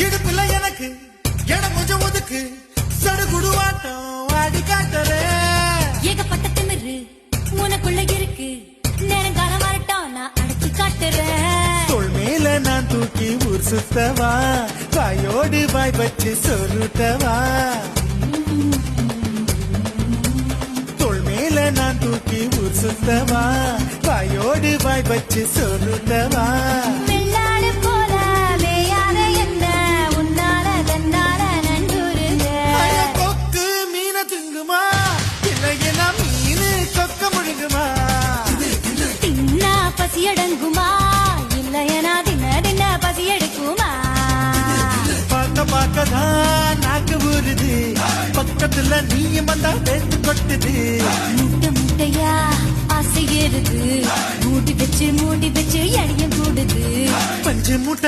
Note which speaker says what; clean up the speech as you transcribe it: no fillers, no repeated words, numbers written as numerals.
Speaker 1: இடுப்புல எனக்கு இடம் கொஞ்சம் ஒதுக்கு சடுகுடுவாட்டம் ஆடி காட்டுறேன்.
Speaker 2: ஏகப்பட்ட திமிரு உனக்குள்ள இருக்கு, நேரங்காலம் வரட்டும் நான் அடிச்சு காட்டுறேன்.
Speaker 1: தோள் மேல நான் தூக்கி ஊர் சுத்தவா, வாயோடு வாய் வச்சு சொருட்டவா. தோள் மேல நான் தூக்கி ஊர் சுத்தவா, வாயோடு வாய் வச்சு சொருட்டவா.
Speaker 2: வெள்ளாடு போல மேயாத என்ன உன்னால தன்னால நன்றுருங்க.
Speaker 1: கொக்கு மீன திங்குமா, இல்லையா மீனு கொக்க முழுங்குமா.
Speaker 2: தின்னா பசி அடங்குமா, இல்லையனா தின்ன தின்ன பசி எடுக்குமா.
Speaker 1: பார்க்க பார்க்கதான் நாக்கு ஊறுது, பக்கத்துல நீயும் வந்தா வேட்டு கொட்டுது.
Speaker 2: முட்டை முட்டையா ஆசை ஏறுது, மூடி வச்சு எடையும் கூடுது.
Speaker 1: பஞ்சு முட்டை